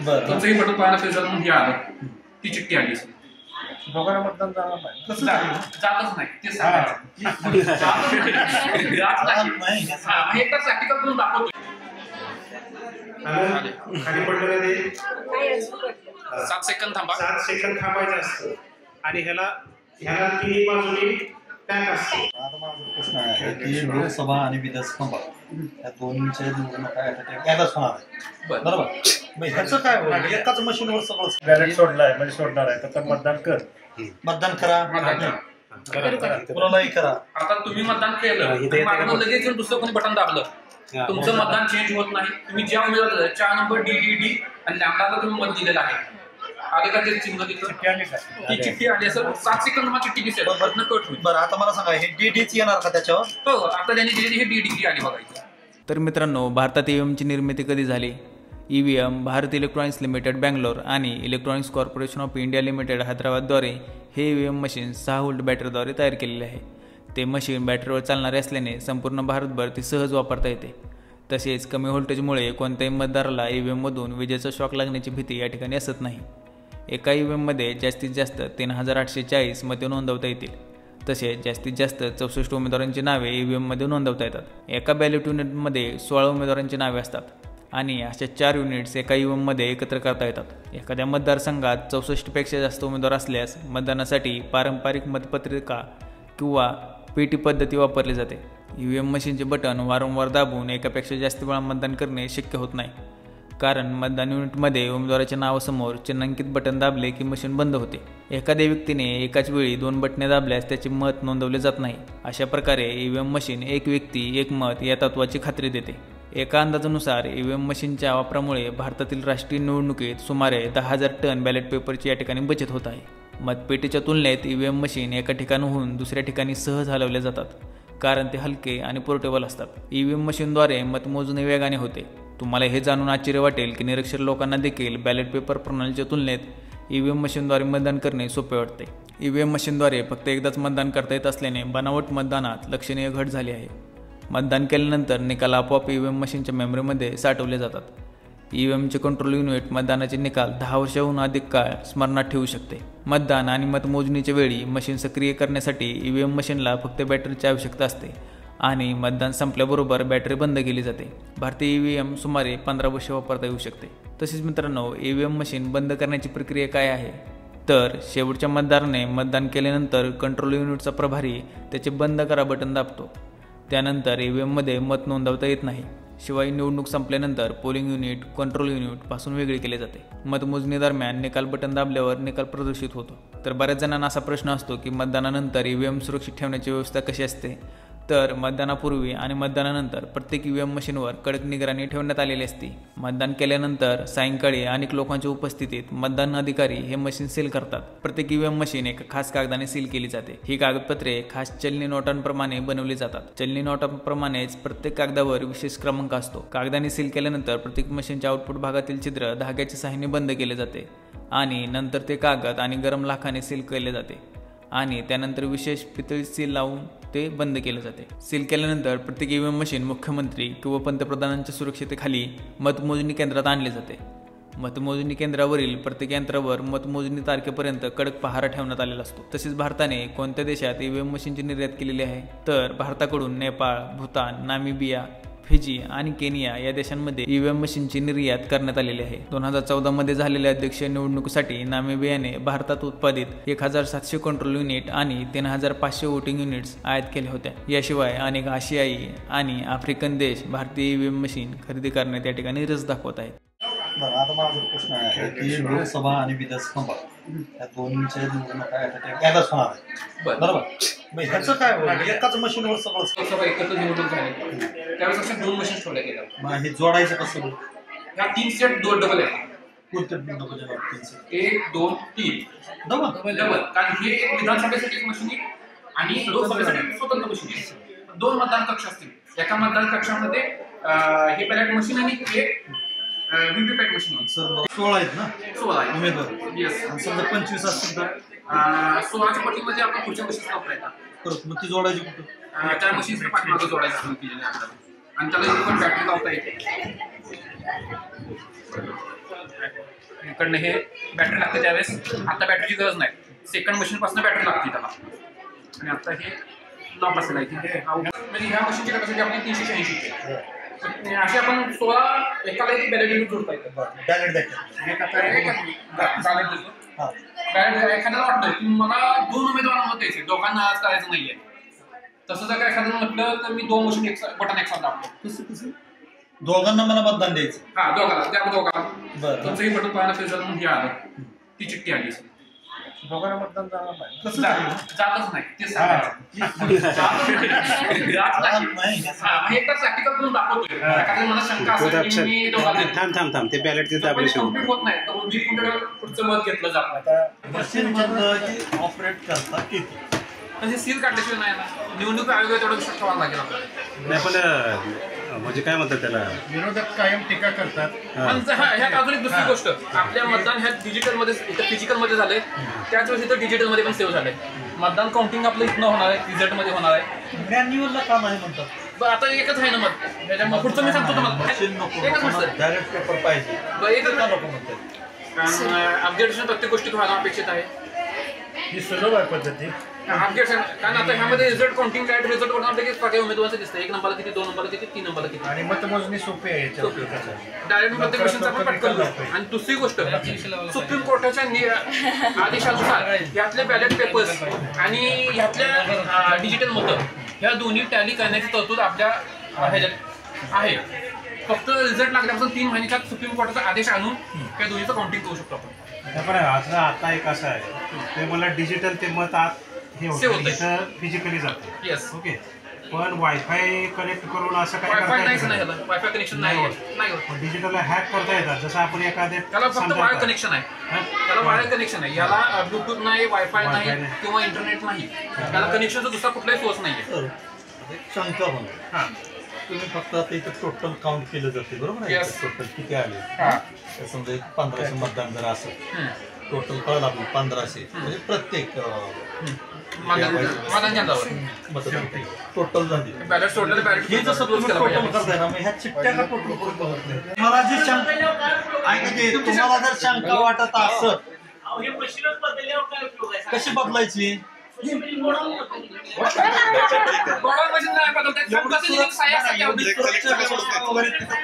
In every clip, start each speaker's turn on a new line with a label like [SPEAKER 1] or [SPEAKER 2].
[SPEAKER 1] तुमचंही बटन पाहायला फेजर म्हणून हे आलं, ती चिठ्ठी आली.
[SPEAKER 2] दोघांना मतदान जाणार नाही,
[SPEAKER 1] जातच नाही ते सांगायचं. एकदा प्रॅक्टिकल करून दाखवतो.
[SPEAKER 2] खाली पडलं
[SPEAKER 1] 7 सेकंद थांबा.
[SPEAKER 2] 7 सेकंद थांबायचं असतं आणि ह्याला तिन्ही बाजूनी टॅग असतो.
[SPEAKER 3] आता माझा प्रश्न आहे की लोकसभा आणि विधानसभा या दोन्हीच्या निवडणुका एकदाच होणार आहे, बरोबर? मग ह्याचं काय होईल? एकाच मशीनवर सगळं
[SPEAKER 2] बॅलेट सोडलाय म्हणजे सोडणार आहे तर मतदान कर,
[SPEAKER 3] मतदान करा, कोणालाही करा.
[SPEAKER 1] आता तुम्ही मतदान केलं, लगेच दुसरं कोणी बटन दाबलं, तुमचं मतदान चेंज होत नाही. तुम्ही ज्या उमेदवार 4 नंबर DDD आणि लॅम्डाला तुम्ही मत दिलेलं आहे, आले का ते चिन्ह तिथं ती चिठ्ठी आली असेल. 7 सेकंद मला चिठ्ठी दिसेल, कट होईल.
[SPEAKER 3] बरं, आता मला सांगा हे DDच येणार का त्याच्यावर?
[SPEAKER 1] हो, आता त्यांनी दिलेली ही DDD आली बघायची.
[SPEAKER 4] तर मित्रांनो, भारतात EVMची निर्मिती कधी झाली? EVM Bharat electronics limited Bangalore आणि electronics corporation of India limited हैदराबादद्वारे हे EVM मशीन 6 व्होल्ट बॅटरीद्वारे तयार केलेले आहे. ते मशीन बॅटरीवर चालणारे असल्याने संपूर्ण भारतभर ती सहज वापरता येते. तसेच कमी व्होल्टेजमुळे कोणत्याही मतदाराला EVMमधून विजेचा शॉक लागण्याची भीती या ठिकाणी असत नाही. एका EVMमध्ये जास्तीत जास्त 3840 मते नोंदवता येतील. तसेच जास्तीत जास्त 64 उमेदवारांची नावे EVMमध्ये नोंदवता येतात. एका बॅलेट युनिटमध्ये 16 उमेदवारांची नावे असतात आणि अशा 4 युनिट्स एका EVMमध्ये एकत्र करता येतात. एखाद्या मतदारसंघात 64पेक्षा जास्त उमेदवार असल्यास मतदानासाठी पारंपरिक मतपत्रिका किंवा पेटी पद्धती वापरली जाते. EVM मशीनचे बटन वारंवार दाबून एकापेक्षा जास्त वेळा मतदान करणे शक्य होत नाही, कारण मतदान युनिटमध्ये उमेदवाराच्या नावासमोर चिन्हांकित बटन दाबले की मशीन बंद होते. एखाद्या व्यक्तीने एकाच वेळी 2 बटणे दाबल्यास त्याचे मत नोंदवले जात नाही. अशा प्रकारे EVM मशीन एक व्यक्ती एक मत या तत्वाची खात्री देते. एका अंदाजानुसार EVM मशीनच्या वापरामुळे भारतातील राष्ट्रीय निवडणुकीत सुमारे 10,000 टन बॅलेट पेपरची या ठिकाणी बचत होत आहे. मतपेटीच्या तुलनेत EVM मशीन एका ठिकाणाहून दुसऱ्या ठिकाणी सहज हलवले जातात, कारण ते हलके आणि पोर्टेबल असतात. EVM मशीनद्वारे मतमोजणी वेगाने होते. तुम्हाला हे जाणून आश्चर्य वाटेल की निरक्षर लोकांना देखील बॅलेट पेपर प्रणालीच्या तुलनेत EVM मशीनद्वारे मतदान करणे सोपे वाटते. EVM मशीनद्वारे फक्त एकदाच मतदान करता येत असल्याने बनावट मतदानात लक्षणीय घट झाली आहे. मतदान केल्यानंतर निकाल आपोआप EVM मशीनच्या मेमरीमध्ये साठवले जातात. EVMचे कंट्रोल युनिट मतदानाचे निकाल 10 वर्षांहून अधिक काळ स्मरणात ठेवू शकते. मतदान आणि मतमोजणीच्या वेळी मशीन सक्रिय करण्यासाठी EVM मशीनला फक्त बॅटरीची आवश्यकता असते आणि मतदान संपल्याबरोबर बॅटरी बंद केली जाते. भारतीय EVM सुमारे 15 वर्ष वापरता येऊ शकते. तसेच मित्रांनो, EVM मशीन बंद करण्याची प्रक्रिया काय आहे? तर शेवटच्या मतदाराने मतदान केल्यानंतर कंट्रोल युनिटचा प्रभारी त्याचे बंद करा बटन दाबतो. त्यानंतर EVMमध्ये मत नोंदवता येत नाही. शिवाय निवडणूक संपल्यानंतर पोलिंग युनिट कंट्रोल युनिट पासून वेगळे केले जाते. मतमोजणी दरम्यान निकाल बटन दाबल्यावर निकाल प्रदर्शित होतो. तर बऱ्याच जणांना असा प्रश्न असतो की मतदानानंतर EVM सुरक्षित ठेवण्याची व्यवस्था कशी असते? तर मतदानापूर्वी आणि मतदानानंतर प्रत्येक EVM मशीनवर कडक निगराणी ठेवण्यात आलेली असते. मतदान केल्यानंतर सायंकाळी अनेक लोकांच्या उपस्थितीत मतदान अधिकारी हे मशीन सील करतात. प्रत्येक EVM मशीन एका खास कागदाने सील केली जाते. ही कागदपत्रे खास चलनी नोटांप्रमाणे बनवली जातात. चलनी नोटांप्रमाणेच प्रत्येक कागदावर विशेष क्रमांक असतो. कागदाने सील केल्यानंतर प्रत्येक मशीनच्या आउटपुट भागातील छिद्र धाग्याच्या सहाय्याने बंद केले जाते आणि नंतर ते कागद आणि गरम लाखाने सील केले जाते आणि त्यानंतर विशेष पितळी सील लावून ते बंद केले जाते. सील केल्यानंतर प्रत्येक EVM मशीन मुख्यमंत्री किंवा पंतप्रधानांच्या सुरक्षितेखाली मतमोजणी केंद्रात आणले जाते. मतमोजणी केंद्रावरील प्रत्येक यंत्रावर मतमोजणी तारखेपर्यंत कडक पहारा ठेवण्यात आलेला असतो. तसेच भारताने कोणत्या देशात EVM मशीनची निर्यात केलेली आहे? तर भारताकडून नेपाळ, भूतान, नामिबिया, फिजी आणि केनिया या देशांमध्ये EVM मशीनची निर्यात करण्यात आलेली आहे. 2014 मध्ये झालेल्या अध्यक्षीय निवडणुकीसाठी नामिबियाने भारतात उत्पादित 1700 कंट्रोल युनिट आणि 3500 वोटिंग युनिट्स आयात केल्या होत्या. याशिवाय अनेक आशियाई आणि आफ्रिकन देश भारतीय EVM मशीन खरेदी करण्यात या ठिकाणी रस दाखवत आहेत.
[SPEAKER 3] बरं, आता माझा प्रश्न आहे की लोकसभा आणि विधानसभा या दोन्हीच्या निवडणुका एकदाच होणार आहे, बरोबर? मग ह्याचं काय होईल? एकाच मशीनवर सगळं
[SPEAKER 1] लोकसभा एकत्र निवडणूक झाली त्यावेळेस अशा 2 मशीन ठेवल्या गेल्या.
[SPEAKER 3] मग हे जोडायचं कसं?
[SPEAKER 1] ह्या 3 सेट डबल आहेत.
[SPEAKER 3] कोणत्या डबल?
[SPEAKER 1] 1 2 3 डबल. कारण हे एक विधानसभेसाठी एक मशीन आणि लोकसभेसाठी स्वतंत्र मशीन आहे. 2 मतदान कक्ष असतील. एका मतदान कक्षामध्ये हे बॅलेट मशीन आणि एक व्हीव्हीपॅट मशीन.
[SPEAKER 3] सर 16 आहेत ना?
[SPEAKER 1] 16 आहे
[SPEAKER 3] उमेदवार.
[SPEAKER 1] येस.
[SPEAKER 3] आणि समजा 25 असतील तर
[SPEAKER 1] 16च्या पटीमध्ये आपण पुढच्या मशीन वापरता येतात.
[SPEAKER 3] परत मग ती जोडायची कुठं?
[SPEAKER 1] त्या मशीनच्या पाठीमागे जोडायची आणि त्याला पण बॅटरी लावता येते. इकडनं हे बॅटरी लागते त्यावेळेस. आता बॅटरीची गरज नाही, सेकंड मशीन पासून बॅटरी लागते त्याला. आणि आता हे लॉक असेल म्हणजे ह्या मशीनची कॅपॅसिटी आपली 380 अशी आपण 16 एकाला एक बॅलेट लिमिट जोडता येतं.
[SPEAKER 3] बॅलेट
[SPEAKER 1] एखाद्याला वाटतं की मला 2 उमेदवारांना द्यायचे, दोघांना आज करायचं नाहीये, तसं जर काय एखाद्याला म्हटलं तर मी 2 मशीन बटन एक साथ दाबतो.
[SPEAKER 3] दोघांना मला मतदान द्यायचं.
[SPEAKER 1] हा दोघांना, त्या दोघांना
[SPEAKER 3] बरं.
[SPEAKER 1] तुमचंही बटन पाहायला फिरलं म्हणून हे आलं, ती चिठ्ठी आली.
[SPEAKER 2] दोघांना मतदान जाणार नाही.
[SPEAKER 3] कसं
[SPEAKER 1] जातच नाही ते सांगायचं. एकदा प्रॅक्टिकल करून दाखवतोय. एखाद्याला मला शंका असेल की मी दोघांना
[SPEAKER 2] थांब ते बॅलेट ते दाबले
[SPEAKER 1] कंप्लीट होत नाही तर मी पुढचं मत घेतलं जात नाही.
[SPEAKER 3] मशीन ऑपरेट करता येते.
[SPEAKER 1] म्हणजे सील काढल्याशिवाय नाही ना, निवडणूक आयोग तेवढं विश्वास ठेवायला लागेल आपल्याला.
[SPEAKER 2] नाही पण म्हणजे काय म्हणतात त्याला, विरोधक कायम टीका करतात.
[SPEAKER 1] ह्यात अजून एक दुसरी गोष्ट, आपल्या मतदान ह्या डिजिटलमध्ये इथं फिजिकलमध्ये झालंय, त्याच वेळेस इथं डिजिटलमध्ये पण सेव्ह झालंय. मतदान काउंटिंग आपलं इथनं होणार आहे, रिझल्टमध्ये होणार आहे.
[SPEAKER 3] मॅन्युअलला का नाही म्हणतात?
[SPEAKER 1] बरं आता एकच आहे ना मत, त्याच्यामुळे पुढचं मी सांगतो तुम्हाला. एकच म्हणतं
[SPEAKER 3] डायरेक्ट पेपर पाहिजे.
[SPEAKER 1] एकच
[SPEAKER 3] का नको म्हणतात?
[SPEAKER 1] कारण अपडेटेशन प्रत्येक गोष्टीत व्हायला अपेक्षित आहे.
[SPEAKER 2] ही सुलभ आहे पद्धती.
[SPEAKER 1] अपडेशन कारण आता ह्यामध्ये रिझल्ट काउंटिंग डायरेक्ट रिझल्ट वरून आपल्याला काही उमेदवारांचं दिसतं. 1 नंबरला किती, 2 नंबरला किती, 3 नंबरला किती.
[SPEAKER 2] आणि मतमोजणी सोपी आहे.
[SPEAKER 1] डायरेक्ट प्रत्येक गोष्टींचा आपण पटकन करतो. आणि दुसरी गोष्ट, सुप्रीम कोर्टाच्या आदेशानुसार यातले बॅलेट पेपर्स आणि ह्यातल्या डिजिटल मतं ह्या दोन्ही टॅली करण्याची तरतूद आपल्या ह्याच्यात आहे. फक्त रिझल्ट लागल्यापासून 3 महिन्याच्या सुप्रीम कोर्टाचा आदेश आणून त्या दोन्हीचं काउंटिंग करू शकतो आपण.
[SPEAKER 2] पण आता एक असं आहे, ते मला डिजिटल ते मत आत हे होतं, फिजिकली जातं.
[SPEAKER 1] येस.
[SPEAKER 2] ओके. पण वायफाय कनेक्ट करून असं काय
[SPEAKER 1] वायफाय नाहीच नाही, वायफाय कनेक्शन नाही.
[SPEAKER 2] डिजिटल हॅक करता येतात. जसं आपण एखाद्या
[SPEAKER 1] त्याला फक्त वायर कनेक्शन आहे, त्याला वायर कनेक्शन आहे. याला ब्लूटूथ नाही, वायफाय नाही किंवा इंटरनेट नाही. त्याला कनेक्शनचा दुसरा कुठलाही सोर्स नाही.
[SPEAKER 3] शंका म्हणून
[SPEAKER 1] हां
[SPEAKER 3] तुम्ही फक्त आता इथं टोटल काउंट केलं जाते बरोबर आहे. टोटल किती आले, समजा 1500 मतदान जर असेल, टोटल कळलं आपलं 1500 म्हणजे प्रत्येक मतदान टोटल झाली. हे जसं तुम्ही टोटल करताय ना, ह्या चिठ्ठ्या का टोटल करून बघत नाही. मला जी शंका तुम्हाला जर शंका वाटत असत कशी बदलायची?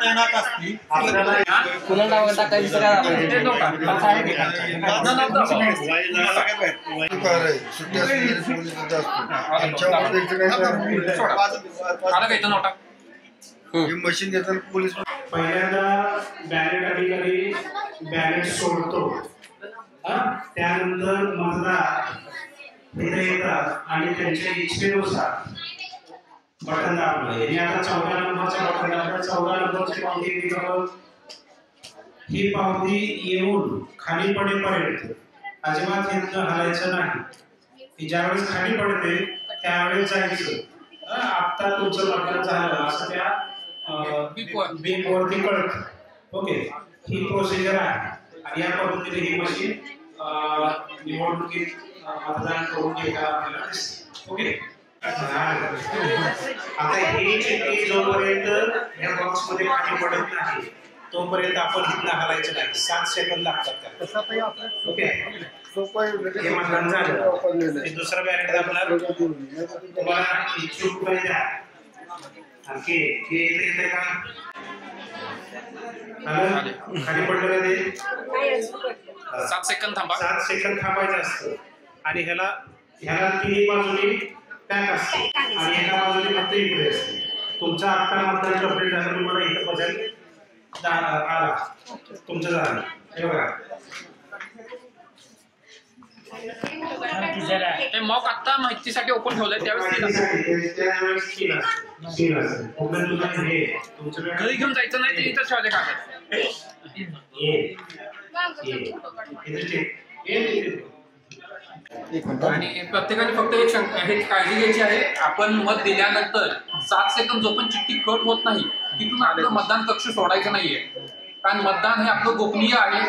[SPEAKER 3] तैनात असती
[SPEAKER 5] मशीन घेताना पोलीस
[SPEAKER 2] पहिल्यांदा बॅलेट अधिकारी बॅलेट सोडतो, त्यानंतर मतदार तिथे येतात आणि त्यांच्या इच्छेनुसार बटन दाबलं. हे आता 14 नंबरचं बटन दाबलं. 14 नंबरची पावती ही पावती येऊन खाली पडेपर्यंत अजिबात इथं हलायचं नाही. ज्यावेळेस खाली पडते त्यावेळेस जायचं. आता तुमचं मतदान झालं असं त्या बीप वरती कळतं. ओके, ही प्रोसिजर आहे. आणि या पद्धतीने ही मशीन निवडणुकीत मतदान करून घेता आपल्याला दिसते. ओके, आता हे चिठ्ठी जोपर्यंत या बॉक्स मध्ये खाली पडत नाही तोपर्यंत आपण इथं हलायचं नाही. 7 सेकंद लागतात. ओके, हे मतदान झालं. दुसरा बॅलेट दाबला. तुम्हाला इच्छुक द्या. आणखी हे येते का? खाली पडलं का ते?
[SPEAKER 1] 7 सेकंद थांबा.
[SPEAKER 2] 7 सेकंद थांबायचं असतं. आणि ह्याला 3 बाजूनी पॅक असते आणि एका बाजूने फक्त इकडे असते. तुमचा आता मतदान कंप्लीट झालं, तुम्हाला इथं बदल आला, तुमचं झालं. हे बघा,
[SPEAKER 1] मॉक आता माहितीसाठी ओपन ठेवलंय त्यावेळेस घरी घेऊन जायचं नाही, ते इथं ठेवायचं कागद. आणि प्रत्येकाने फक्त एक काळजी घ्यायची आहे, आपण मत दिल्यानंतर 7 सेकंद जोपर्यंत चिठ्ठी कट होत नाही तिथून आपलं मतदान कक्ष सोडायचं नाहीये, कारण मतदान हे आपलं गोपनीय आहे.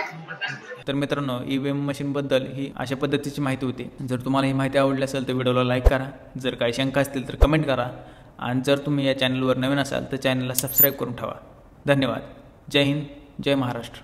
[SPEAKER 4] तर मित्रांनो, EVM मशीनबद्दल ही अशा पद्धतीची माहिती होती. जर तुम्हाला ही माहिती आवडली असेल तर व्हिडिओला लाईक करा. जर काही शंका असतील तर कमेंट करा. आणि जर तुम्ही या चॅनलवर नवीन असाल तर चॅनलला सबस्क्राईब करून ठेवा. धन्यवाद. जय हिंद, जय महाराष्ट्र.